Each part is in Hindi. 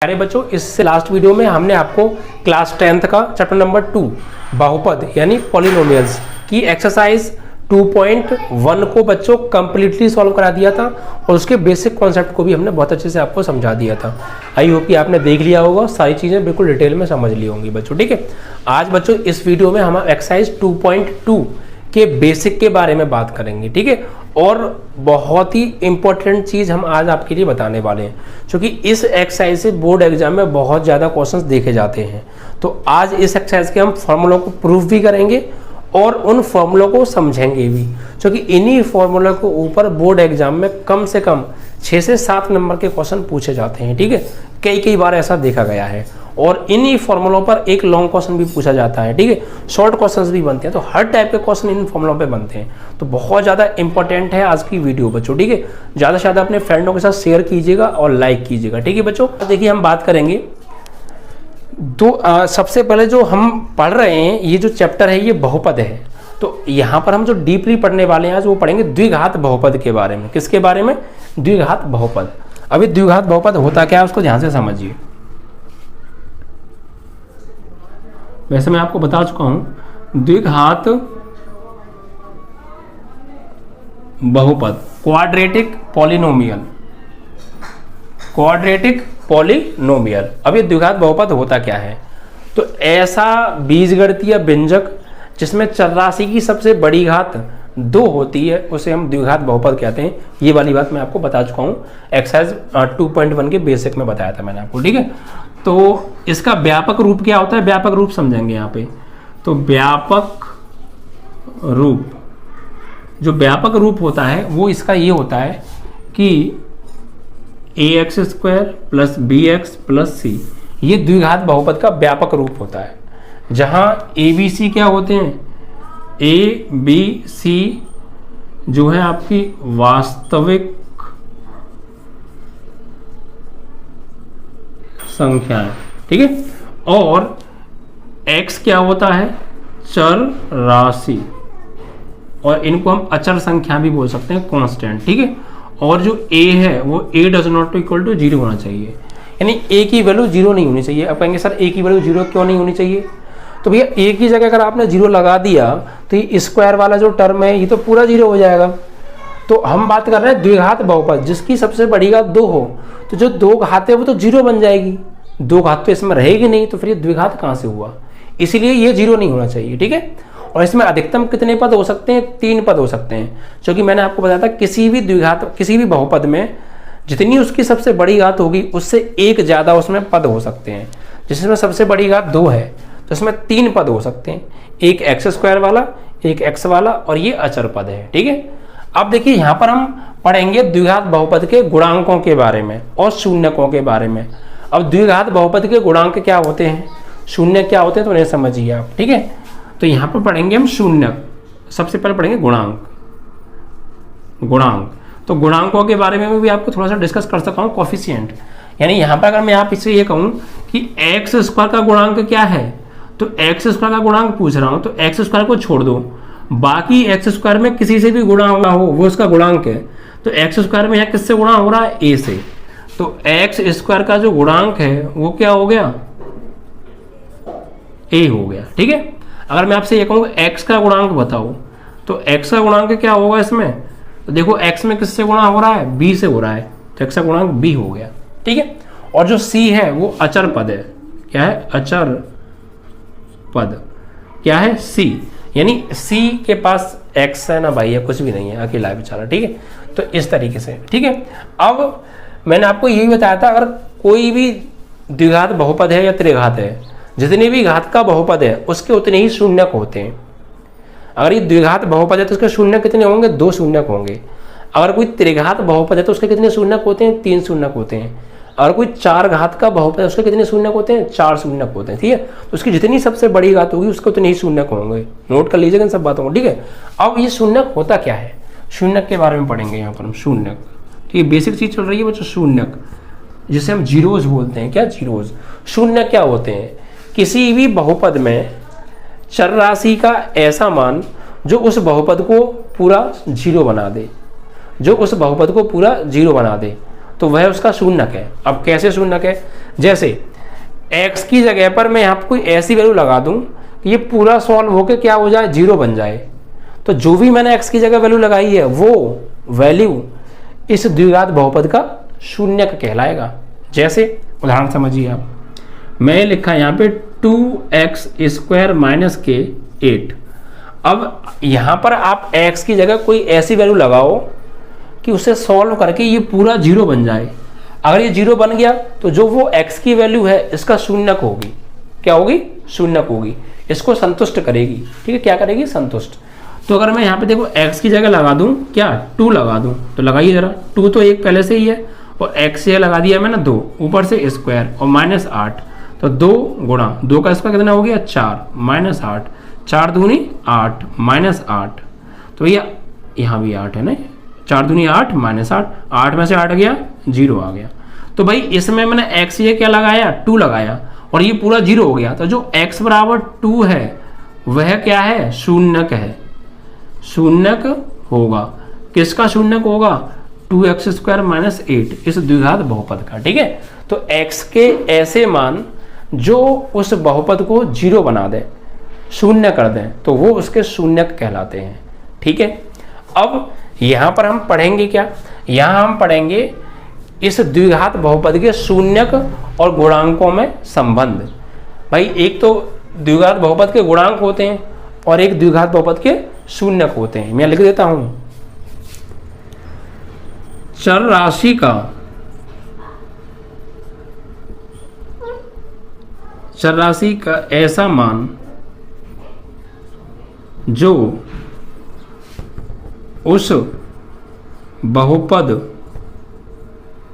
अरे बच्चों, इससे लास्ट वीडियो में हमने आपको क्लास 10th का चैप्टर नंबर 2 बहुपद यानी पॉलिनोमियल्स की एक्सरसाइज 2.1 को बच्चों कंप्लीटली सॉल्व करा दिया था और उसके बेसिक कॉन्सेप्ट को भी हमने बहुत अच्छे से आपको समझा दिया था। आई होप कि आपने देख लिया होगा, सारी चीज़ें बिल्कुल डिटेल में समझ ली होंगी बच्चों। ठीक है, आज बच्चों इस वीडियो में हम एक्सरसाइज 2.2 के बेसिक के बारे में बात करेंगे। ठीक है, और बहुत ही इंपॉर्टेंट चीज़ हम आज आपके लिए बताने वाले हैं, क्योंकि इस एक्सरसाइज से बोर्ड एग्जाम में बहुत ज़्यादा क्वेश्चंस देखे जाते हैं। तो आज इस एक्सरसाइज के हम फॉर्मूलों को प्रूफ भी करेंगे और उन फॉर्मूलों को समझेंगे भी, क्योंकि इन्हीं फॉर्मूलों के ऊपर बोर्ड एग्जाम में कम से कम 6 से 7 नंबर के क्वेश्चन पूछे जाते हैं। ठीक है, कई बार ऐसा देखा गया है और इन्हीं फॉर्मूलों पर एक लॉन्ग क्वेश्चन भी पूछा जाता है। ठीक है, शॉर्ट क्वेश्चंस भी बनते हैं, तो हर टाइप के क्वेश्चन इन फॉर्मूलों पे बनते हैं। तो बहुत ज़्यादा इंपॉर्टेंट है आज की वीडियो बच्चों। ठीक है, ज़्यादा से ज़्यादा अपने फ्रेंडों के साथ शेयर कीजिएगा और लाइक कीजिएगा। ठीक है बच्चों, देखिए हम बात करेंगे सबसे पहले जो हम पढ़ रहे हैं, ये जो चैप्टर है ये बहुपद है। तो यहाँ पर हम जो डीपली पढ़ने वाले हैं आज वो पढ़ेंगे द्विघात बहुपद के बारे में। किसके बारे में? द्विघात बहुपद। अभी द्विघात बहुपद होता क्या है उसको ध्यान से समझिए। वैसे मैं आपको बता चुका हूं, द्विघात बहुपद क्वाड्रेटिक पॉलिनोमियल, क्वाड्रेटिक पॉलिनोमियल। अब ये द्विघात बहुपद होता क्या है? तो ऐसा बीजगणितीय व्यंजक जिसमें चरराशि की सबसे बड़ी घात 2 होती है उसे हम द्विघात बहुपद कहते हैं। ये वाली बात मैं आपको बता चुका हूं, एक्सरसाइज 2.1 के बेसिक में बताया था मैंने आपको। ठीक है, तो इसका व्यापक रूप क्या होता है? व्यापक रूप समझेंगे यहाँ पे। तो व्यापक रूप, जो व्यापक रूप होता है वो इसका ये होता है कि ax² + bx + c, ये द्विघात बहुपद का व्यापक रूप होता है, जहां abc क्या होते हैं? a b c जो है आपकी वास्तविक संख्याएं। ठीक है, और x क्या होता है? चर राशि, और इनको हम अचर संख्या भी बोल सकते हैं, कांस्टेंट। ठीक है, और जो a है वो a ≠ 0 होना चाहिए, यानी a की वैल्यू 0 नहीं होनी चाहिए। अब कहेंगे सर a की वैल्यू 0 क्यों नहीं होनी चाहिए? तो भैया a की जगह अगर आपने 0 लगा दिया तो ये स्क्वायर वाला जो टर्म है ये तो पूरा 0 हो जाएगा। तो हम बात कर रहे हैं द्विघात बहुपद जिसकी सबसे बड़ी घात 2 हो, तो जो 2 घात है वो तो 0 बन जाएगी, 2 घात तो इसमें रहेगी नहीं, तो फिर ये द्विघात कहाँ से हुआ? इसीलिए ये 0 नहीं होना चाहिए। ठीक है, और इसमें अधिकतम कितने पद हो सकते हैं? 3 पद हो सकते हैं, क्योंकि मैंने आपको बताया था किसी भी द्विघात, किसी भी बहुपद में जितनी उसकी सबसे बड़ी घात होगी उससे एक ज़्यादा उसमें पद हो सकते हैं। जिसमें सबसे बड़ी घात 2 है तो इसमें 3 पद हो सकते हैं, एक x² वाला, एक x वाला, और ये अचर पद है। ठीक है, अब देखिए यहाँ पर हम पढ़ेंगे द्विघात बहुपद के गुणांकों के बारे में और शून्यकों के बारे में। अब द्विघात बहुपद के गुणांक क्या होते हैं, शून्य क्या होते हैं, तो उन्हें समझिए आप। ठीक है, तो यहाँ पर पढ़ेंगे हम शून्यक, सबसे पहले पढ़ेंगे गुणांक। तो गुणांकों के बारे में भी आपको थोड़ा सा डिस्कस कर सकता हूँ, कोफिशिएंट। यानी यहाँ पर अगर मैं आप इससे ये कहूँ कि x² का गुणांक क्या है, तो x² का गुणांक पूछ रहा हूँ, तो x² को छोड़ दो, बाकी x² में किसी से भी गुणा होना हो वो उसका गुणांक है। तो x² में यहाँ किससे गुणा हो रहा है? a से। तो x² का जो गुणांक है वो क्या हो गया? a हो गया। ठीक है, अगर मैं आपसे ये कहूँ x का गुणांक बताओ, तो x का गुणांक क्या होगा इसमें? तो देखो x में किससे गुणा हो रहा है? b से हो रहा है, तो x का गुणांक b हो गया। ठीक है, और जो c है वो अचर पद है। क्या है? अचर पद। क्या है? c, यानी c के पास x है ना भाई, है कुछ भी नहीं है, अकेला है बेचारा। ठीक है, तो इस तरीके से। ठीक है, अब मैंने आपको यही बताया था, अगर कोई भी द्विघात बहुपद है या त्रिघात है, जितनी भी घात का बहुपद है उसके उतने ही शून्यक होते हैं। अगर ये द्विघात बहुपद है तो उसके शून्यक कितने होंगे? 2 शून्यक होंगे। अगर कोई त्रिघात बहुपद है तो उसके कितने शून्यक होते हैं? 3 शून्यक होते हैं। अगर कोई 4 घात का बहुपद है उसके कितने शून्यक होते हैं? 4 शून्यक होते हैं। ठीक है, तो उसकी जितनी सबसे बड़ी घात होगी उसके उतने ही शून्यक होंगे। नोट कर लीजिएगा इन सब बातों को। ठीक है, अब ये शून्यक होता क्या है? शून्यक के बारे में पढ़ेंगे यहाँ पर हम। शून्यक, ठीक है, बेसिक चीज चल रही है बच्चों, शून्यक, जिसे हम जीरोज बोलते हैं। क्या? जीरोज। शून्य क्या होते हैं? किसी भी बहुपद में चर राशि का ऐसा मान जो उस बहुपद को पूरा 0 बना दे, जो उस बहुपद को पूरा 0 बना दे। तो वह उसका शून्यक है। अब कैसे शून्यक है, जैसे x की जगह पर मैं यहाँ पर कोई ऐसी वैल्यू लगा दूं कि ये पूरा सॉल्व होकर क्या हो जाए, 0 बन जाए, तो जो भी मैंने x की जगह वैल्यू लगाई है वो वैल्यू इस द्विघात बहुपद का शून्यक कहलाएगा। जैसे उदाहरण समझिए आप, मैं लिखा यहाँ पे 2x² - k 8। अब यहाँ पर आप x की जगह कोई ऐसी वैल्यू लगाओ कि उसे सॉल्व करके ये पूरा 0 बन जाए। अगर ये 0 बन गया तो जो वो x की वैल्यू है इसका शून्यक होगी। क्या होगी, शून्यक होगी, इसको संतुष्ट करेगी। ठीक है, क्या करेगी, संतुष्ट। तो अगर मैं यहाँ पे देखो x की जगह लगा दूं, क्या 2 लगा दूं, तो लगाइए जरा, 2 तो एक पहले से ही है और x से लगा दिया मैंने 2, ऊपर से स्क्वायर और -8, तो 2 गुणा 2 का स्क्वायर कितना हो गया, 4 -8, 4 दूनी 8 -8, तो भैया यहाँ भी 8 है ना, 4 दूनी 8 -8, 8 में से 8 गया, 0 आ गया। तो भाई इसमें मैंने x ये क्या लगाया, 2 लगाया और ये पूरा 0 हो गया, तो जो x बराबर 2 है वह क्या है, शून्यक है, शून्यक होगा। किसका शून्यक होगा, 2x² - 8 इस द्विघात बहुपद का। ठीक है, तो x के ऐसे मान जो उस बहुपद को 0 बना दे, शून्य कर दें, तो वो उसके शून्यक कहलाते हैं। ठीक है, अब यहां पर हम पढ़ेंगे क्या, यहां हम पढ़ेंगे इस द्विघात बहुपद के शून्यक और गुणांकों में संबंध। भाई एक तो द्विघात बहुपद के गुणांक होते हैं और एक द्विघात बहुपद के शून्यक होते हैं। मैं लिख देता हूं, चर राशि का ऐसा मान जो उस बहुपद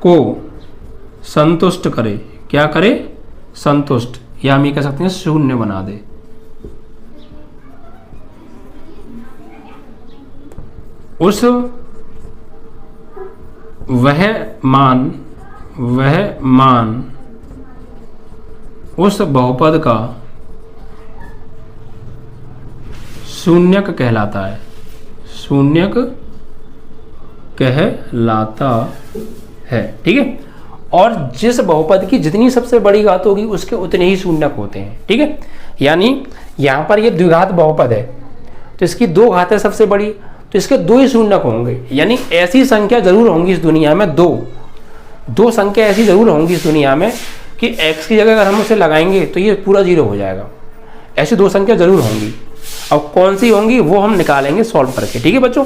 को संतुष्ट करे, क्या करे, संतुष्ट, या हम ये कह सकते हैं शून्य बना दे। उस वह मान उस बहुपद का शून्यक कहलाता है, शून्यक कहलाता है। ठीक है, और जिस बहुपद की जितनी सबसे बड़ी घात होगी उसके उतने ही शून्यक होते हैं। ठीक है, यानी यहां पर ये द्विघात बहुपद है तो इसकी 2 घातें सबसे बड़ी, तो इसके 2 ही शून्यक होंगे। यानी ऐसी संख्या जरूर होंगी इस दुनिया में, दो संख्या ऐसी जरूर होंगी इस दुनिया में कि x की जगह अगर हम उसे लगाएंगे तो ये पूरा 0 हो जाएगा। ऐसी 2 संख्या जरूर होंगी। अब कौन सी होंगी वो हम निकालेंगे सॉल्व करके। ठीक है बच्चों,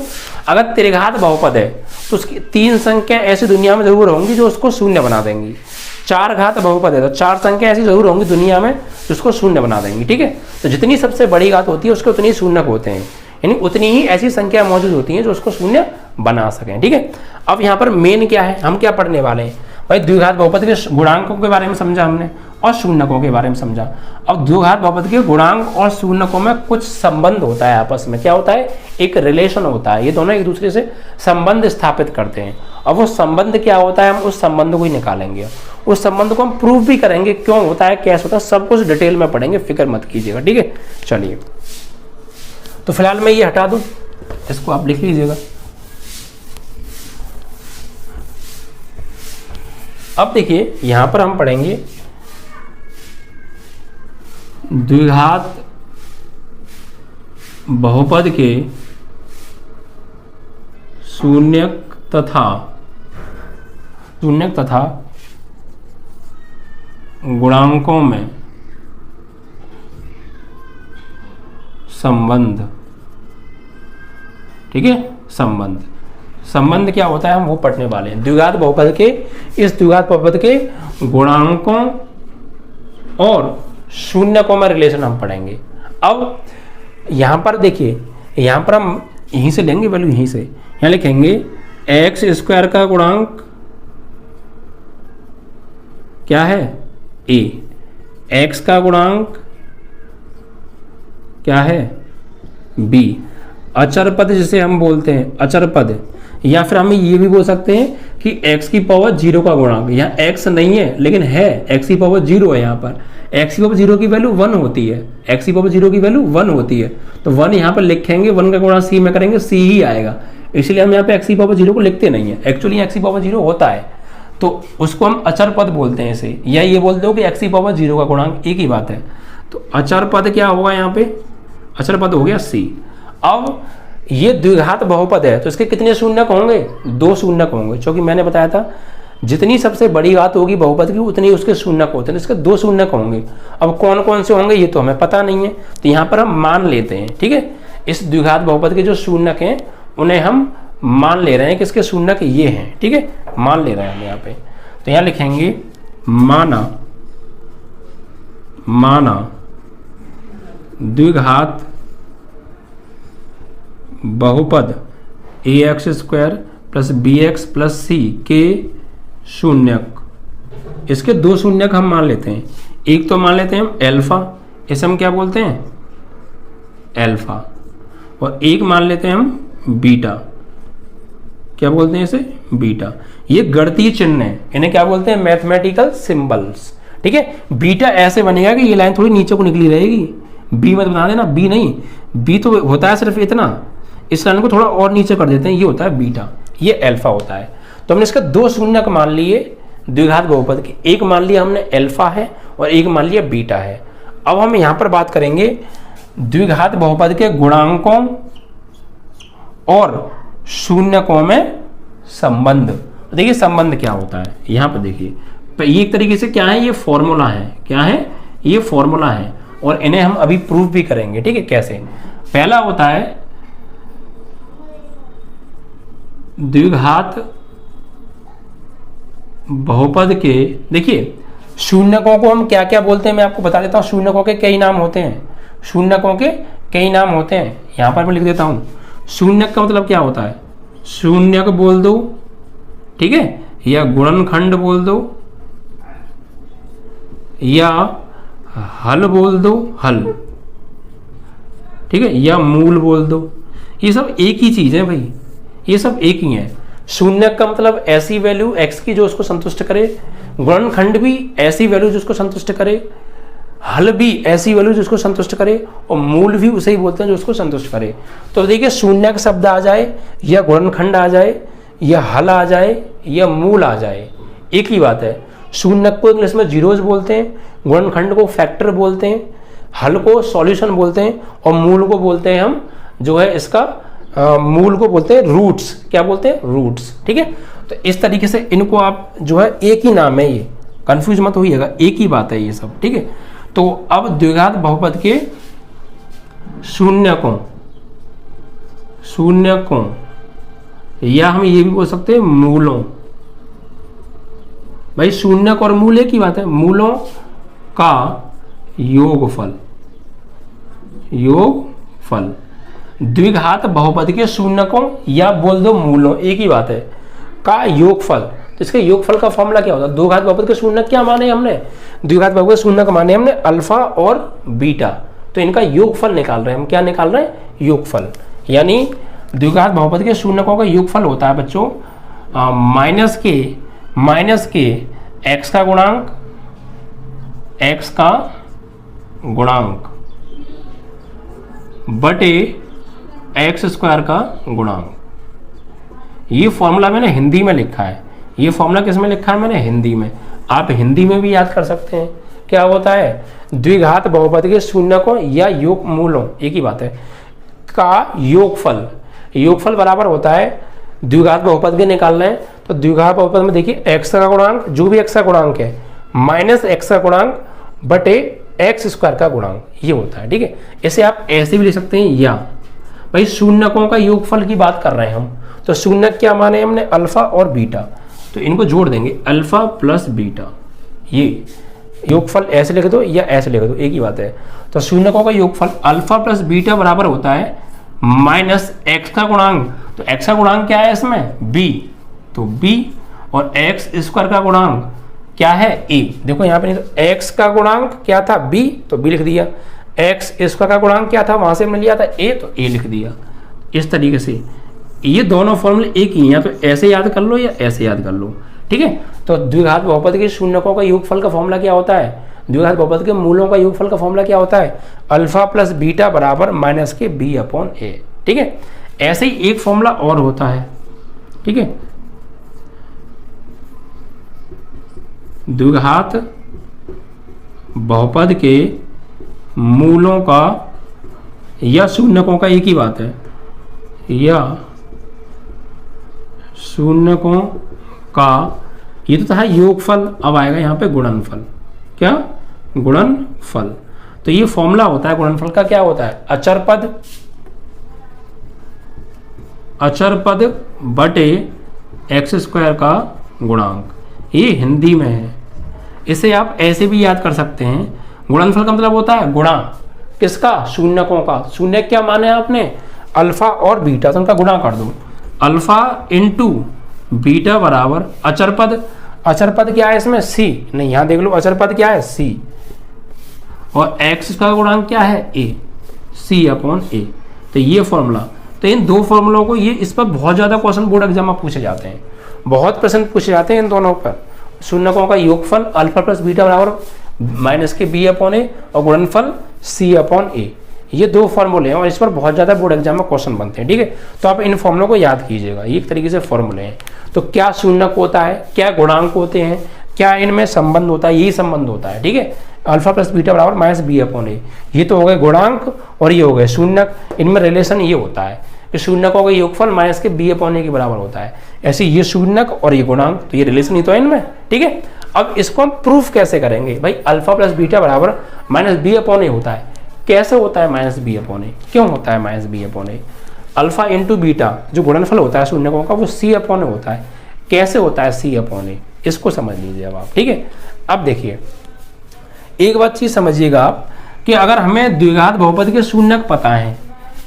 अगर त्रिघात बहुपद है तो उसकी 3 संख्या ऐसी दुनिया में जरूर होंगी जो उसको शून्य बना देंगी। 4 घात बहुपद है तो 4 संख्या ऐसी जरूर होंगी दुनिया में जो उसको शून्य बना देंगी। ठीक है, तो जितनी सबसे बड़ी घात होती है उसके उतनी शून्यक होते हैं, यानी उतनी ही ऐसी संख्या मौजूद होती है जो उसको शून्य बना सकें। ठीक है, अब यहाँ पर मेन क्या है, हम क्या पढ़ने वाले हैं भाई, द्विघात बहुपद के गुणांकों के बारे में समझा हमने और शून्यकों के बारे में समझा। अब द्विघात बहुपद के गुणांक और शून्यकों में कुछ संबंध होता है आपस में, क्या होता है, एक रिलेशन होता है, ये दोनों एक दूसरे से संबंध स्थापित करते हैं। और वो संबंध क्या होता है, हम उस संबंध को ही निकालेंगे, उस संबंध को हम प्रूव भी करेंगे, क्यों होता है, कैसे होता है, सब कुछ डिटेल में पढ़ेंगे, फिक्र मत कीजिएगा। ठीक है, चलिए तो फिलहाल मैं ये हटा दूं, इसको आप लिख लीजिएगा। अब देखिए यहां पर हम पढ़ेंगे द्विघात बहुपद के शून्यक तथा गुणांकों में संबंध। ठीक है, संबंध क्या होता है हम वो पढ़ने वाले हैं। द्विघात बहुपद के, इस द्विघात बहुपद के गुणांकों और शून्यकों में रिलेशन हम पढ़ेंगे। अब यहां पर देखिए, यहां पर हम यहीं से लेंगे वैल्यू, यहीं से यहां लिखेंगे x² का गुणांक क्या है, a, x का गुणांक क्या है, b, अचर पद जिसे हम बोलते हैं अचर पद, या फिर हम ये भी बोल सकते हैं कि x की पावर 0 का गुणांक। यहाँ x नहीं है लेकिन है, x की पावर 0 है, यहाँ पर x की पावर 0 की वैल्यू 1 होती है, x की पावर 0 की वैल्यू 1 होती है, तो 1 यहाँ पर लिखेंगे, 1 का गुणा c में करेंगे, c ही आएगा, इसलिए हम यहाँ पे x की पावर 0 को लिखते नहीं है। एक्चुअली x की पावर 0 होता है, तो उसको हम अचर पद बोलते हैं इसे, या ये बोलते हो कि x की पावर 0 का गुणांक, एक ही बात है। तो अचर पद क्या होगा यहाँ पे, अचर पद हो गया c। अब ये द्विघात बहुपद है तो इसके कितने शून्यक होंगे, 2 शून्यक होंगे, क्योंकि मैंने बताया था जितनी सबसे बड़ी घात होगी बहुपद की उतनी उसके शून्यक होते हैं, तो इसके 2 शून्यक होंगे। अब कौन कौन से होंगे ये तो हमें पता नहीं है, तो यहाँ पर हम मान लेते हैं, ठीक है। इस द्विघात बहुपद के जो शून्यक हैं उन्हें हम मान ले रहे हैं कि इसके शून्यक ये हैं, ठीक है, मान ले रहे हैं हम यहाँ पे। तो यहाँ लिखेंगे माना द्विघात बहुपद ax² + bx + c के शून्यक, इसके 2 शून्यक हम मान लेते हैं। एक तो मान लेते हैं हम एल्फा, इसे हम क्या बोलते हैं, एल्फा, और एक मान लेते हैं हम बीटा, क्या बोलते हैं इसे, बीटा। ये गणितीय चिन्ह है, इन्हें क्या बोलते हैं, मैथमेटिकल सिंबल्स, ठीक है। बीटा ऐसे बनेगा कि ये लाइन थोड़ी नीचे को निकली रहेगी, बी मत बता देना, बी नहीं, बी तो होता है सिर्फ इतना, इस लाइन को थोड़ा और नीचे कर देते हैं, ये होता है बीटा, ये अल्फा होता है। तो हमने इसका 2 शून्यक मान लिए द्विघात बहुपद के, एक मान लिया हमने अल्फा है और एक मान लिया बीटा है। अब हम यहाँ पर बात करेंगे द्विघात बहुपद के गुणांकों और शून्यकों में संबंध। देखिए संबंध क्या होता है, यहाँ पर देखिए, ये एक तरीके से क्या है, ये फॉर्मूला है, क्या है, ये फॉर्मूला है, और इन्हें हम अभी प्रूफ भी करेंगे, ठीक है। कैसे, पहला होता है द्विघात बहुपद के, देखिए शून्यकों को हम क्या क्या बोलते हैं मैं आपको बता देता हूं। शून्यकों के कई नाम होते हैं, शून्यकों के कई नाम होते हैं, यहां पर मैं लिख देता हूं। शून्यक का मतलब क्या होता है, शून्यक बोल दो, ठीक है, या गुणनखंड बोल दो, या हल बोल दो, हल, ठीक है, या मूल बोल दो। ये सब एक ही चीज है भाई, ये सब एक ही है। शून्यक का मतलब ऐसी वैल्यू x की जो उसको संतुष्ट करे, गुणनखंड भी ऐसी वैल्यू जिसको संतुष्ट करे, हल भी ऐसी वैल्यू जिसको संतुष्ट करे, और मूल भी उसे ही बोलते हैं जो उसको संतुष्ट करे। तो देखिए शून्यक शब्द आ जाए, या गुणनखंड आ जाए, या हल आ जाए, या मूल आ जाए, एक ही बात है। शून्यक को इंग्लिश में जीरोज बोलते हैं, गुणनखंड को फैक्टर बोलते हैं, हल को सॉल्यूशन बोलते हैं, और मूल को बोलते हैं हम जो है इसका मूल को बोलते हैं रूट्स, क्या बोलते हैं, रूट्स, ठीक है। तो इस तरीके से इनको आप जो है एक ही नाम है, ये कंफ्यूज मत होइएगा, एक ही बात है ये सब, ठीक है। तो अब द्विघात बहुपद के शून्यकों या हम ये भी बोल सकते हैं मूलों, भाई शून्यक और मूल एक ही बात है, मूलों का योगफल, द्विघात बहुपद के शून्यकों या बोल दो मूलों, एक ही बात है, का योगफल। तो इसके योगफल का फॉर्मूला क्या होता है, द्विघात बहुपद के शून्यक क्या माने हमने, द्विघात बहुपद के शून्यक माने हमने अल्फा और बीटा, तो इनका योगफल निकाल रहे हैं हम, क्या निकाल रहे हैं, योगफल। यानी द्विघात बहुपद के शून्यकों का योगफल होता है बच्चों माइनस के x का गुणांक बटे x² का गुणांक। ये फॉर्मूला मैंने हिंदी में लिखा है, ये फॉर्मूला किस में लिखा है मैंने, हिंदी में। आप हिंदी में भी याद कर सकते हैं, क्या होता है, द्विघात बहुपद के शून्यकों या योग मूलों, एक ही बात है, का योगफल बराबर होता है द्विघात बहुपद के निकालना है। तो द्विघात बहुपद में देखिए x का गुणांक, जो भी x का गुणांक है, माइनस x का गुणांक बटे x² का गुणांक, ये होता है, ठीक है। इसे आप ऐसे भी लिख सकते हैं, या भाई शून्यकों का योगफल की बात कर रहे हैं हम, तो शून्यक क्या माने हमने, अल्फा और बीटा, तो इनको जोड़ देंगे अल्फा प्लस बीटा, ये योगफल ऐसे लिख दो या ऐसे लिख दो, एक ही बात है। तो शून्यकों का योगफल अल्फा प्लस बीटा बराबर होता है माइनस x का गुणांक, तो x का गुणांक क्या है इसमें, b, तो b, और x² का गुणांक क्या है, a। देखो यहाँ पे x का गुणांक क्या था, b, तो b लिख दिया, x² का गुणांक क्या था, वहां से हमने लिया था a, तो a लिख दिया। इस तरीके से ये दोनों फॉर्मूले एक ही हैं, तो ऐसे याद कर लो या ऐसे याद कर लो, ठीक है। तो द्विघात बहुपद के शून्यकों का योगफल का फॉर्मूला क्या होता है, द्विघात बहुपद के मूलों का योगफल का फॉर्मूला क्या होता है, अल्फा प्लस बीटा बराबर माइनस के b/a, ठीक है। ऐसे ही एक फॉर्मूला और होता है, ठीक है, द्विघात बहुपद के मूलों का या शून्यकों का एक ही बात है, या शून्यकों का, ये तो था योगफल, अब आएगा यहाँ पे गुणनफल। क्या? गुणनफल। तो ये फॉर्मूला होता है गुणनफल का, क्या होता है? अचर पद बटे एक्स स्क्वायर का गुणांक। ये हिंदी में है, इसे आप ऐसे भी याद कर सकते हैं। गुणनफल का मतलब होता है गुणा किसका? शून्यकों का। शून्य क्या माने आपने? अल्फा और बीटा, तो उनका गुणा कर दो। अल्फा इंटू बीटा बराबर अचर पद। अचर पद क्या है इसमें? सी। नहीं, यहां देख लो, अचर पद क्या है? सी। और एक्स का गुणांक क्या है? ए। सी अपॉन ए। तो ये फॉर्मूला, तो इन दो फॉर्मूलों को, ये इस पर बहुत ज्यादा क्वेश्चन बोर्ड एग्जाम में पूछे जाते हैं, बहुत प्रश्न पूछे जाते हैं इन दोनों पर। शून्यकों का योगफल अल्फा प्लस बीटा बराबर माइनस के बी अपॉन ए, और गुणनफल सी अपॉन ए। ये दो फॉर्मूले हैं और इस पर बहुत ज्यादा बोर्ड एग्जाम में क्वेश्चन बनते हैं। ठीक है, तो आप इन फॉर्मूलों को याद कीजिएगा, ये एक तरीके से फॉर्मूले हैं। तो क्या शून्यक होता है, क्या गुणांक होते हैं, क्या इनमें संबंध होता है, यही संबंध होता है। ठीक है, अल्फा प्लस बीटा बराबर माइनस बी अपॉन ए, ये तो हो गए गुणांक और ये हो गए शून्यक। इनमें रिलेशन ये होता है कि शून्यकों का योगफल माइनस के बी अपॉन ए के बराबर होता है। ऐसे ये शून्यक और ये गुणांक, तो ये रिलेशन ही तो है इनमें। ठीक है, अब इसको हम प्रूफ कैसे करेंगे? भाई अल्फा प्लस बीटा बराबर माइनस बी अपॉन ए होता है। कैसे होता है माइनस बी अपॉन ए? क्यों होता है माइनस बी अपॉन ए? अल्फा इंटू बीटा जो गुणनफल होता है शून्यकों का, वो सी अपॉन ए होता है। कैसे होता है सी अपॉन ए? इसको समझ लीजिए अब आप। ठीक है, अब देखिए एक बात चीज समझिएगा आप, कि अगर हमें द्विघात बहुपद के शून्यक पता है,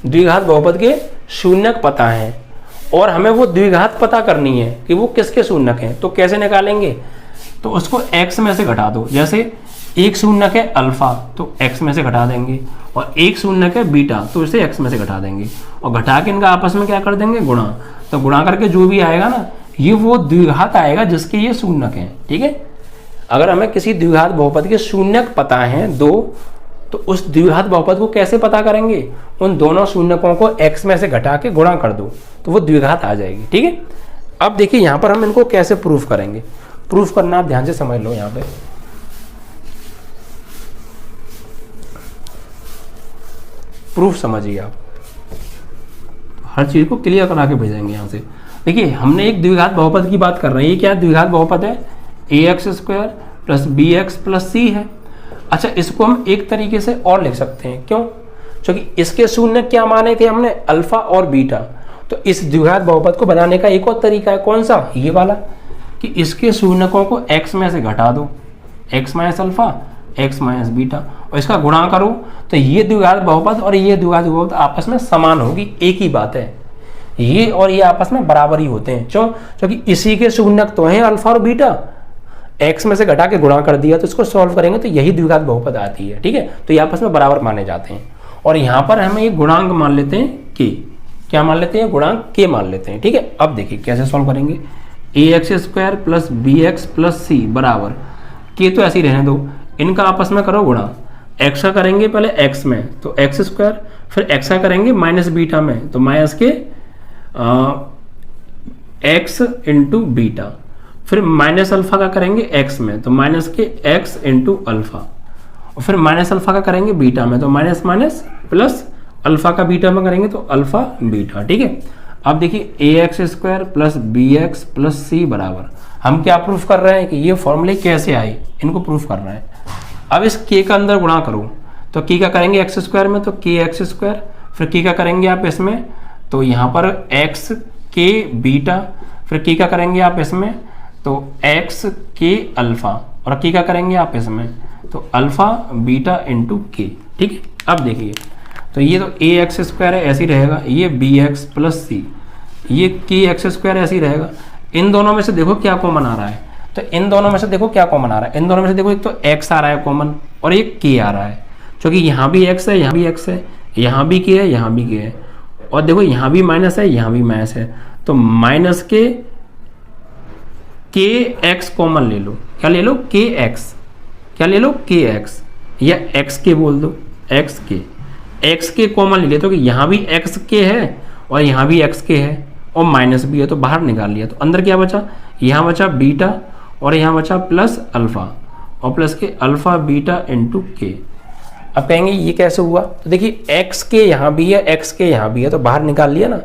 द्विघात बहुपद के शून्यक पता है, और हमें वो द्विघात पता करनी है कि वो किसके शून्यक हैं, तो कैसे निकालेंगे? तो उसको x में से घटा दो। जैसे एक शून्यक है अल्फा, तो x में से घटा देंगे, और एक शून्यक है बीटा, तो इसे x में से घटा देंगे, और घटा के इनका आपस में क्या कर देंगे? गुणा। तो गुणा करके जो भी आएगा ना, ये वो द्विघात आएगा जिसके ये शून्यक हैं। ठीक है, अगर हमें किसी द्विघात बहुपद के शून्यक पता है दो, तो उस द्विघात बहुपद को कैसे पता करेंगे? उन दोनों शून्यकों को x में से घटा के गुणा कर दो, तो वो द्विघात आ जाएगी। ठीक है, अब देखिए यहां पर हम इनको कैसे प्रूफ करेंगे। प्रूफ करना आप ध्यान से समझ लो। यहां पे प्रूफ समझिए आप, हर चीज को क्लियर करा के भेजेंगे यहां से। देखिए हमने एक द्विघात बहुपद की बात कर रहे हैं। ये क्या द्विघात बहुपद है? A x square plus b x plus c है। अच्छा, इसको हम एक तरीके से और लिख सकते हैं। क्यों? क्योंकि इसके शून्य क्या माने थे हमने? अल्फा और बीटा। तो इस द्विघात बहुपद को बनाने का एक और तरीका है। कौन सा? ये वाला, कि इसके शून्यकों को x में से घटा दो, x minus alpha, x minus beta, और इसका गुणा करो, तो ये द्विघात बहुपद और ये द्विघात बहुपद आपस में समान होगी। एक ही बात है, ये और ये आपस में बराबर ही होते हैं। क्यों? क्योंकि इसी के शून्यक तो हैं अल्फा और बीटा, x में से घटा के गुणा कर दिया, तो इसको सॉल्व करेंगे तो यही द्विघात बहुपद आती है। ठीक है, तो ये आपस में बराबर माने जाते हैं। और यहाँ पर हमें ये गुणांक मान लेते हैं k। क्या मान लेते हैं? गुणांक k मान लेते हैं। ठीक है, अब देखिए कैसे सॉल्व करेंगे। A x square plus b x plus c बराबर k, तो ऐसे ही रहने दो, इनका आपस में करो गुणा। x का करेंगे पहले x में, तो एक्स स्क्वायर, फिर x का करेंगे माइनस बीटा में, तो माइनस के x इंटू बीटा, फिर माइनस अल्फा का करेंगे x में, तो माइनस के x इंटू अल्फा, और फिर माइनस अल्फा का करेंगे बीटा में, तो माइनस माइनस प्लस अल्फा का बीटा में करेंगे तो अल्फा बीटा। ठीक है, अब देखिए a x square plus b x plus c बराबर, हम क्या प्रूफ कर रहे हैं कि ये फॉर्मूले कैसे आई, इनको प्रूफ कर रहे हैं। अब इस k का अंदर गुणा करो, तो k का करेंगे एक्स स्क्वायर में, तो के एक्स स्क्वायर, फिर k का करेंगे आप इसमें, तो यहाँ पर एक्स के बीटा, फिर k का करेंगे आप इसमें, तो एक्स के अल्फा, और k का करेंगे आप इसमें, तो अल्फा बीटा इंटू के। ठीक है, अब देखिए, तो ये तो ए एक्स स्क्वायर है, ऐसे ही रहेगा, ये बी एक्स प्लस सी, ये के एक्स स्क्वायर ऐसे ही रहेगा। इन दोनों में से देखो क्या कॉमन आ रहा है, तो इन दोनों में से देखो क्या कॉमन आ रहा है, इन दोनों में से देखो एक तो x आ रहा है कॉमन, और एक k आ रहा है, क्योंकि यहाँ भी x है, यहाँ भी x है, यहाँ भी k है, यहाँ भी k है, और देखो यहाँ भी माइनस है, यहाँ भी माइनस है, तो माइनस के x कॉमन ले लो। क्या ले लो? kx। क्या ले लो? kx, या xk बोल दो, xk कॉमन ले लेते हो कि यहाँ भी xk है और यहाँ भी xk है और माइनस भी है, तो बाहर निकाल लिया, तो अंदर क्या बचा? यहाँ बचा बीटा और यहाँ बचा प्लस अल्फ़ा और प्लस के अल्फ़ा बीटा इंटू के। अब कहेंगे ये कैसे हुआ, तो देखिए एक्स के यहाँ भी है, एक्स के यहाँ भी है, तो बाहर निकाल लिया ना,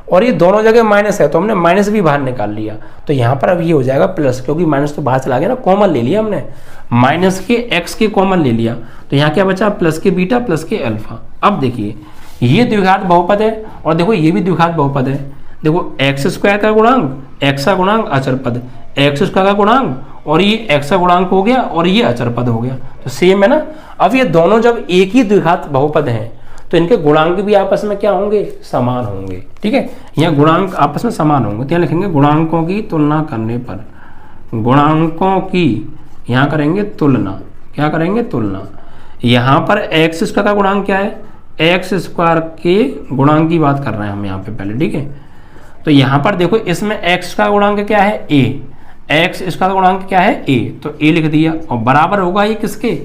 और ये दोनों जगह माइनस है तो हमने माइनस भी बाहर निकाल लिया, तो यहाँ पर अब ये हो जाएगा प्लस, क्योंकि माइनस तो बाहर चला गया ना, कॉमन ले लिया हमने, माइनस के एक्स के कॉमन ले लिया, तो यहाँ क्या बचा प्लस के बीटा प्लस के अल्फा। अब देखिए ये द्विघात बहुपद है और देखो ये भी द्विघात बहुपद है। देखो एक्स स्क्वायर का गुणांक, एक्स का गुणांक अचर पद, एक्स स्क्वायर का गुणांक और ये एक्स का गुणांक हो गया और ये अचर पद हो गया, तो सेम है ना। अब ये दोनों जब एक ही द्विघात बहुपद हैं तो इनके गुणांक भी आपस में क्या होंगे, समान होंगे, ठीक है। यहाँ गुणांक आपस में समान होंगे, तो यहाँ लिखेंगे गुणांकों की तुलना करने पर, गुणांकों की यहाँ करेंगे तुलना, क्या करेंगे तुलना। यहाँ पर एक्स स्क्वायर का गुणांक क्या है, एक्स स्क्वायर के गुणांक की बात कर रहे हैं हम यहाँ पे पहले, ठीक है। तो यहाँ पर देखो इसमें एक्स का गुणांक क्या है ए, एक्स इसका गुणांक क्या है ए, तो ए लिख दिया और बराबर होगा ये किसके,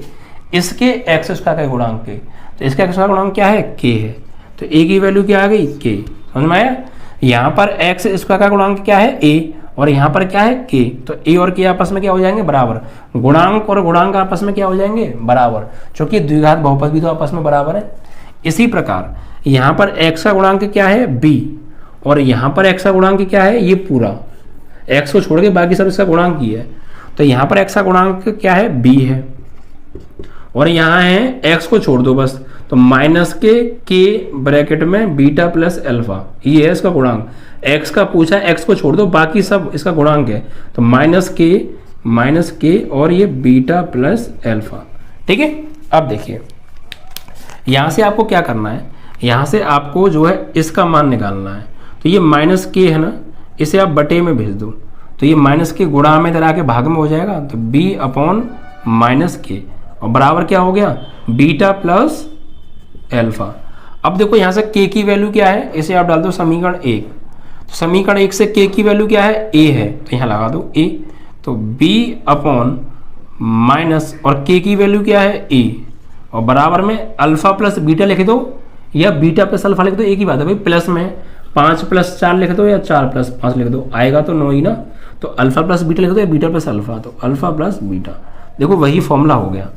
इसके एक्स स्क्वायर के गुणांक के, तो इसका एक्स का गुणांक क्या है के है, तो ए की वैल्यू क्या आ गई के, समझ में आया। यहाँ पर एक्स स्क्वायर का गुणांक क्या है ए और यहाँ पर क्या है के, तो ए और के आपस में क्या हो जाएंगे बराबर, गुणांक और गुणांक आपस में क्या हो जाएंगे बराबर, क्योंकि द्विघात बहुपद भी तो आपस में बराबर है। इसी प्रकार यहाँ पर एक्स का गुणांक क्या है बी और यहाँ पर एक्स का गुणांक क्या है ये पूरा, एक्स को छोड़ के बाकी सब इसका गुणांक ही है, तो यहाँ पर एक्स का गुणांक क्या है बी है और यहाँ है एक्स को छोड़ दो बस, तो माइनस के ब्रैकेट में बीटा प्लस अल्फा, ये है इसका गुणांक। एक्स का पूछा है, एक्स को छोड़ दो बाकी सब इसका गुणांक है, तो माइनस के और ये बीटा प्लस अल्फा, ठीक है। अब देखिए यहाँ से आपको क्या करना है, यहाँ से आपको जो है इसका मान निकालना है, तो ये माइनस के है ना, इसे आप बटे में भेज दो, तो ये माइनस के गुणा में इधर आके भाग में हो जाएगा, तो बी अपॉन माइनस के और बराबर क्या हो गया बीटा प्लस अल्फा। अब देखो यहाँ से के की वैल्यू क्या है, इसे आप डाल दो समीकरण 1, तो समीकरण 1 से के की वैल्यू क्या है ए है, तो यहाँ लगा दो ए, तो बी अपॉन माइनस और के की वैल्यू क्या है ए और बराबर में अल्फा प्लस बीटा लिख दो या बीटा प्लस अल्फा लिख दो, एक ही बात है भाई, प्लस में 5 + 4 लिख दो या 4 + 5 लिख दो, आएगा तो 9 ही ना, तो अल्फा प्लस बीटा लिख दो या बीटा प्लस अल्फा, तो अल्फा प्लस बीटा, देखो वही फॉर्मूला हो गया,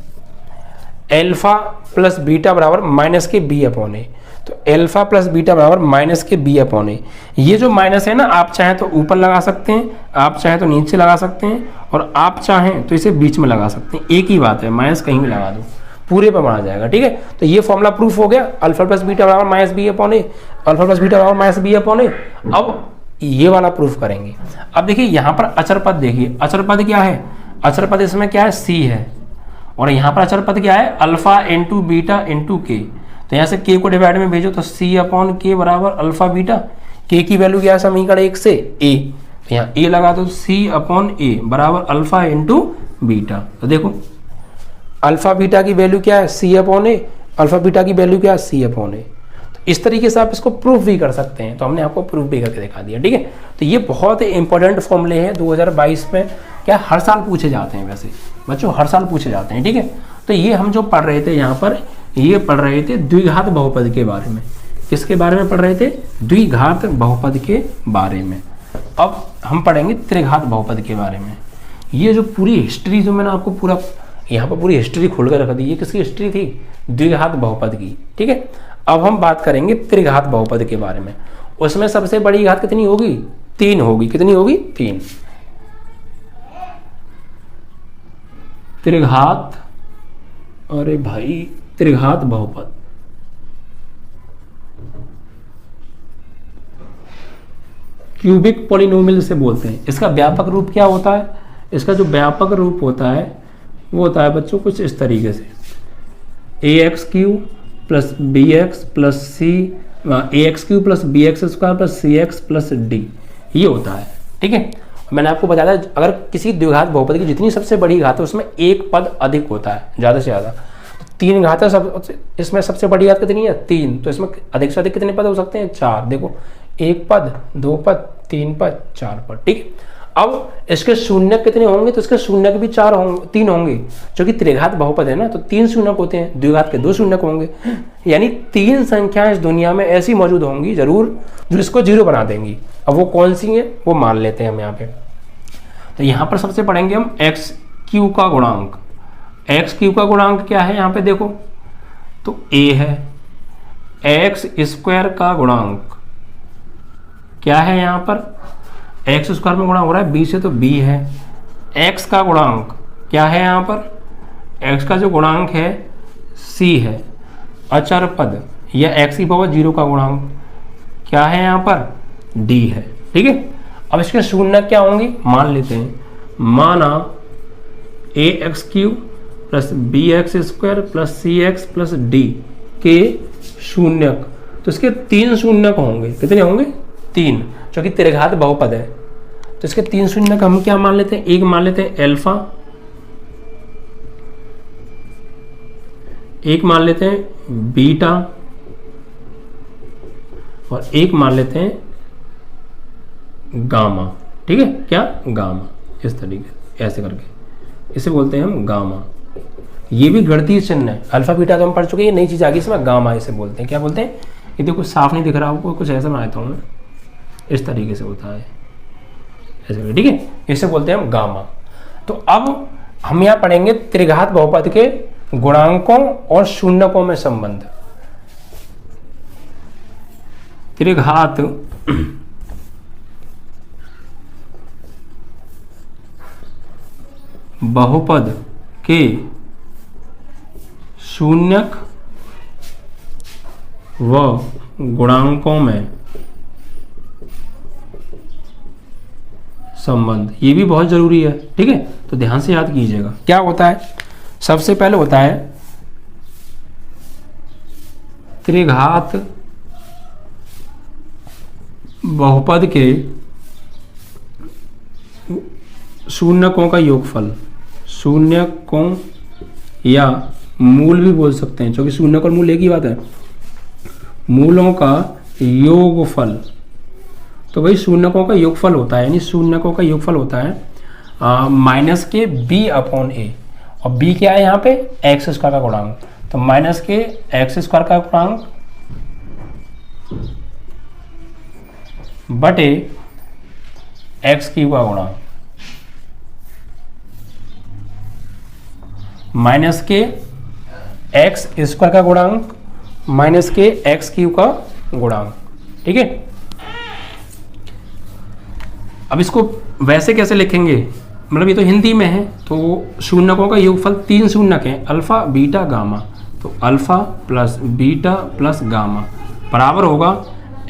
अल्फा प्लस बीटा बराबर माइनस के बी अपॉन ए, तो अल्फा प्लस बीटा बराबर माइनस के बी अपॉन ए। ये जो माइनस है ना, आप चाहें तो ऊपर लगा सकते हैं, आप चाहें तो नीचे लगा सकते हैं और आप चाहें तो इसे बीच में लगा सकते हैं, एक ही बात है, माइनस कहीं भी लगा दो पूरे पर बना जाएगा, ठीक है। तो ये फॉर्मूला प्रूफ हो गया, अल्फा प्लस बीटा बराबर माइनस बी अपॉन ए, अल्फा प्लस बीटा बराबर माइनस बी अपॉन ए। अब ये वाला प्रूफ करेंगे। अब देखिए यहाँ पर अचर पद, देखिए अचर पद क्या है, अचर पद इसमें क्या है सी है और यहाँ पर अचर पद क्या है अल्फा इंटू बीटा इंटू के, तो यहाँ से के को डिवाइड में भेजो तो सी अपॉन के बराबर अल्फा बीटा, के की वैल्यू क्या है समीकरण 1 से ए, तो यहाँ ए लगा दो सी अपॉन ए बराबर अल्फा इंटू बीटा, तो देखो अल्फा बीटा की वैल्यू क्या है सी अपॉन ए, अल्फा बीटा की वैल्यू क्या है सी अपॉन ए। तो इस तरीके से आप इसको प्रूफ भी कर सकते हैं, तो हमने आपको प्रूफ भी करके दिखा दिया, ठीक है। तो ये बहुत ही इंपॉर्टेंट फॉर्मूले हैं, 2022 में क्या हर साल पूछे जाते हैं, वैसे बच्चों हर साल पूछे जाते हैं, ठीक है। तो ये हम जो पढ़ रहे थे यहाँ पर, ये पढ़ रहे थे द्विघात बहुपद के बारे में। किसके बारे में पढ़ रहे थे, द्विघात बहुपद के बारे में। अब हम पढ़ेंगे त्रिघात बहुपद के बारे में। ये जो पूरी हिस्ट्री जो मैंने आपको पूरा यहाँ पर पूरी हिस्ट्री खोल कर रख दी, ये किसकी हिस्ट्री थी, द्विघात बहुपद की, ठीक है। अब हम बात करेंगे त्रिघात बहुपद के बारे में। उसमें सबसे बड़ी घात कितनी होगी, 3 होगी, कितनी होगी 3। त्रिघात, अरे भाई त्रिघात बहुपद, क्यूबिक पॉलिनोमियल से बोलते हैं। इसका व्यापक रूप क्या होता है, इसका जो व्यापक रूप होता है वो होता है बच्चों कुछ इस तरीके से, ax³ + bx + c, ax³ + bx² + cx + d, ये होता है, ठीक है। मैंने आपको बताया था अगर किसी द्विघात बहुपद की जितनी सबसे बड़ी घात है उसमें एक पद अधिक होता है, ज़्यादा से ज़्यादा। 3 घात है सब, इसमें सबसे बड़ी घात कितनी है 3, तो इसमें अधिक से अधिक कितने पद हो सकते हैं 4। देखो 1 पद, 2 पद, 3 पद, 4 पद, ठीक है। अब इसके शून्यक कितने होंगे, तो इसके शून्यक भी 3 होंगे, जो कि त्रिघात बहुपद है ना, तो 3 शून्यक होते हैं, द्विघात के 2 शून्यक होंगे, यानी 3 संख्याएं इस दुनिया में ऐसी मौजूद होंगी जरूर जो इसको 0 बना देंगी। अब वो कौन सी है वो मान लेते हैं हम यहाँ पे। तो यहाँ पर सबसे पढ़ेंगे हम एक्स क्यू का गुणांक। एक्स क्यू का गुणांक क्या है यहाँ पे देखो, तो a है। एक्स स्क्वायर का गुणांक क्या है यहाँ पर, एक्स स्क्वायर में गुणा हो रहा है b से, तो b है। x का गुणांक क्या है यहाँ पर, x का जो गुणांक है c है। अचर पद या x की पावर 0 का गुणांक क्या है यहाँ पर, d है। ठीक है, अब इसके शून्य क्या होंगे मान लेते हैं। माना ax cube plus b x square plus c x plus d के शून्यक, तो इसके 3 शून्यक होंगे। कितने होंगे, 3, क्योंकि त्रिघात बहुपद है। तो इसके 3 शून्यक हम क्या मान लेते हैं, एक मान लेते हैं एल्फा, एक मान लेते हैं बीटा, और एक मान लेते हैं गामा। ठीक है, क्या गामा, इस तरीके ऐसे करके इसे बोलते हैं हम गामा। ये भी गणितीय चिन्ह है, अल्फा बीटा तो हम पढ़ चुके हैं, ये नई चीज आ गई इसमें, गामा इसे बोलते हैं। क्या बोलते हैं, ये देखो साफ नहीं दिख रहा आपको, कुछ ऐसा बनाता हूँ मैं, इस तरीके से होता है ऐसे। ठीक है, इसे बोलते हैं हम गामा। तो अब हम यहाँ पढ़ेंगे त्रिघात बहुपद के गुणांकों और शून्यकों में संबंध। त्रिघात बहुपद के शून्यक व गुणांकों में संबंध, ये भी बहुत जरूरी है। ठीक है, तो ध्यान से याद कीजिएगा। क्या होता है, सबसे पहले होता है त्रिघात बहुपद के शून्यकों का योगफल, शून्यकों या मूल भी बोल सकते हैं, क्योंकि शून्यक और मूल एक ही बात है, मूलों का योगफल। तो भाई शून्यकों का योगफल होता है, यानी शून्यकों का योगफल होता है माइनस के b अपॉन a, और b क्या है यहाँ पे, एक्स स्क्वायर का गुणांक, तो माइनस के एक्स स्क्वायर का गुणांक बटे एक्स क्यूब का गुणांक, माइनस के एक्स स्क्वायर का गुणांक माइनस के एक्स क्यूब का गुणांक। ठीक है, अब इसको वैसे कैसे लिखेंगे, मतलब ये तो हिंदी में है, तो शून्यकों का योगफल 3 शून्यक हैं, अल्फा बीटा गामा, तो alpha plus beta plus gamma बराबर होगा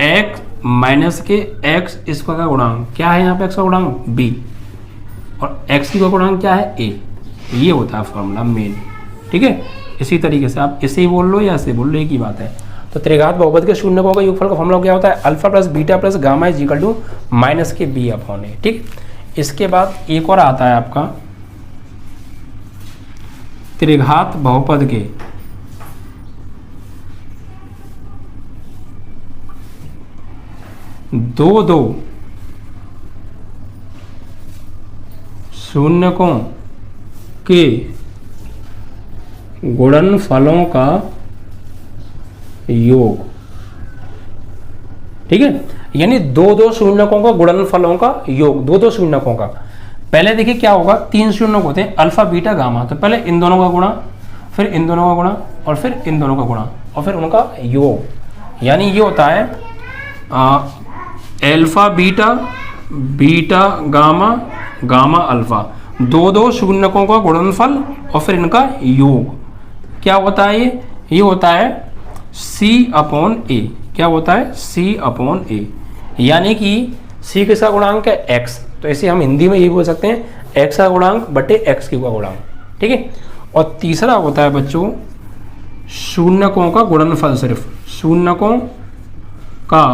एक्स माइनस के एक्स स्क्वायर का गुणांक, क्या है यहाँ पे एक्स का गुणांक b, और एक्स की का गुणांक क्या है a। ये होता है फॉर्मूला मेन। ठीक है, इसी तरीके से आप इसे ही बोल लो या इसे बोल लो, एक ही बात है। तो त्रिघात बहुपद के शून्यकों का योगफल का फॉर्मूला क्या होता है, alpha plus beta plus gamma is equal to minus के b अपॉन a। ठीक, इसके बाद एक और आता है आपका त्रिघात बहुपद के दो शून्यकों के गुणनफलों का योग। ठीक है, यानी दो शून्यकों का गुणनफलों का योग, दो शून्यकों का। पहले देखिए क्या होगा, 3 शून्यक होते हैं अल्फा बीटा गामा, तो पहले इन दोनों का गुणा, फिर इन दोनों का गुणा, और फिर इन दोनों का गुणा, और फिर उनका योग। यानी ये होता है alpha beta beta gamma gamma alpha, दो शून्यकों का गुणनफल और फिर इनका योग। क्या होता है ये होता है c अपॉन a। क्या होता है, c अपॉन a, यानी कि c किसका गुणांक है x, तो इसे हम हिंदी में यही बोल सकते हैं x का गुणांक बटे x क्यूब का गुणांक। ठीक है, और तीसरा होता है बच्चों शून्यकों का गुणनफल, सिर्फ शून्यकों का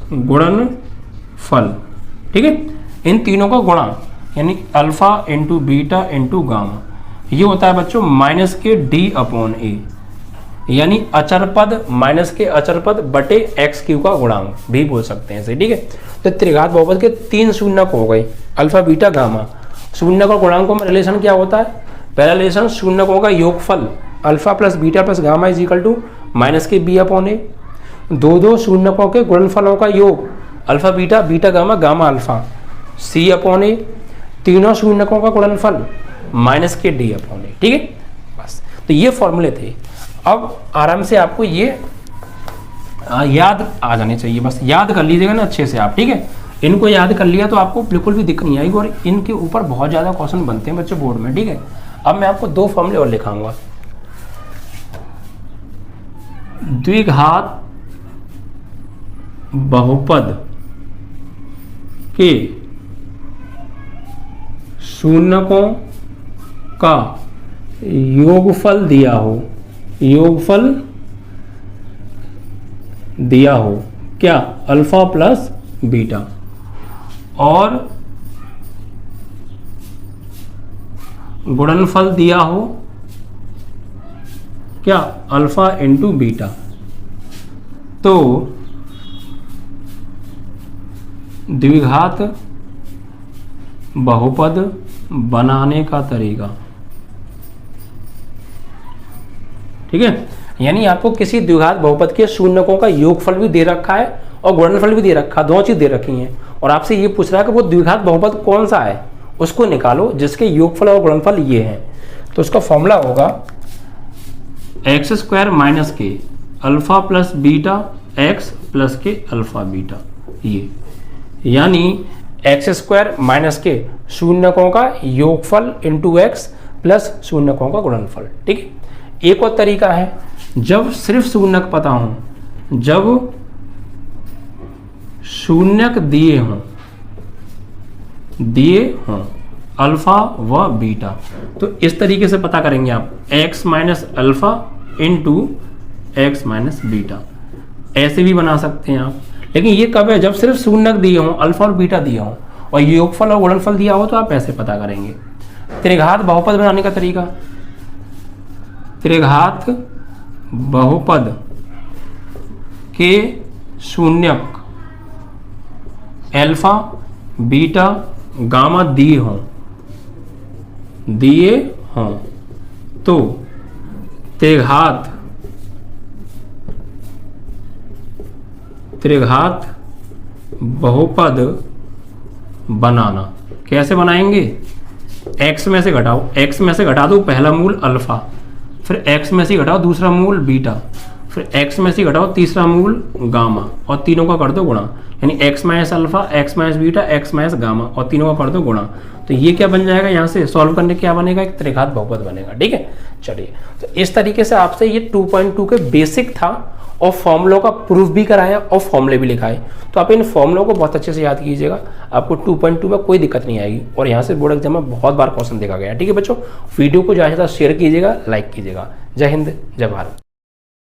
गुणनफल। ठीक है, इन तीनों का गुणा, यानी alpha into beta into gamma, ये होता है बच्चों माइनस के d अपॉन a, यानी अचर पद माइनस के अचर पद बटे एक्स क्यू का गुणांक भी बोल सकते हैं इसे। ठीक है, तो त्रिघात बहुपद के 3 शून्यक हो गए, अल्फा बीटा गामा। शून्यक और गुणांकों में रिलेशन क्या होता है, पहला रिलेशन शून्यकों का योगफल alpha plus beta plus gamma is equal to minus के b अपॉन a। दो शून्यकों के गुणनफलों का योग alpha beta beta gamma gamma alpha c upon a। तीनों शून्यकों का गुणनफल माइनस के डी अपॉन ए, ठीक है। बस तो ये फॉर्मूले थे। अब आराम से आपको ये याद आ जाने चाहिए, बस याद कर लीजिएगा ना अच्छे से आप, ठीक है। इनको याद कर लिया तो आपको बिल्कुल भी दिक्कत नहीं आएगी, और इनके ऊपर बहुत ज़्यादा क्वेश्चन बनते हैं बच्चों बोर्ड में, ठीक है। अब मैं आपको दो फॉर्मूले और लिखाऊंगा। द्विघात बहुपद के शून्यकों का योगफल दिया हो, योगफल दिया हो क्या, अल्फा प्लस बीटा, और गुणनफल दिया हो क्या, अल्फा इंटू बीटा। तो द्विघात बहुपद बनाने का तरीका, ठीक है। यानी आपको किसी द्विघात बहुपद के शून्यकों का योगफल भी दे रखा है और गुणनफल भी दे रखा, दोनों चीज दे रखी हैं, और आपसे ये पूछ रहा है कि वो द्विघात बहुपद कौन सा है, उसको निकालो जिसके योगफल और गुणनफल ये हैं। तो उसका फॉर्मूला होगा एक्स स्क्वायर माइनस के alpha plus beta x plus के अल्फा बीटा, ये यानी एक्स स्क्वायर माइनस के शून्यकों का योगफल इंटू एक्स प्लस शून्यकों का गुणनफल, ठीक है। एक और तरीका है, जब सिर्फ शून्यक पता हो, जब शून्यक दिए हों अल्फा व बीटा, तो इस तरीके से पता करेंगे आप, x minus alpha into x minus beta, ऐसे भी बना सकते हैं आप। लेकिन ये कब है, जब सिर्फ शून्यक दिए हों, अल्फा और बीटा दिया हो, और योगफल और गुणनफल दिया हो, तो आप ऐसे पता करेंगे। त्रिघात बहुपद बनाने का तरीका, त्रिघात बहुपद के शून्यक अल्फा बीटा गामा दिए हों तो त्रिघात बहुपद बनाना। कैसे बनाएंगे, x में से घटाओ, x में से घटा दो पहला मूल अल्फा, फिर x में से घटाओ दूसरा मूल बीटा, फिर x में से घटाओ तीसरा मूल गामा, और तीनों का कर दो गुणा, यानी x minus alpha, x minus beta, x minus gamma, और तीनों का कर दो गुणा। तो ये क्या बन जाएगा, यहाँ से सॉल्व करने क्या बनेगा, एक त्रिघात बहुपद बनेगा, ठीक है। चलिए, तो इस तरीके से आपसे ये 2.2 के बेसिक था, और फॉर्मूलों का प्रूफ भी कराया और फॉर्मूले भी लिखाए। तो आप इन फॉर्मूलों को बहुत अच्छे से याद कीजिएगा, आपको 2.2 में कोई दिक्कत नहीं आएगी, और यहाँ से बोर्ड एग्जाम में बहुत बार क्वेश्चन देखा गया, ठीक है बच्चों। वीडियो को ज़्यादा से ज़्यादा शेयर कीजिएगा, लाइक कीजिएगा। जय हिंद, जय भारत।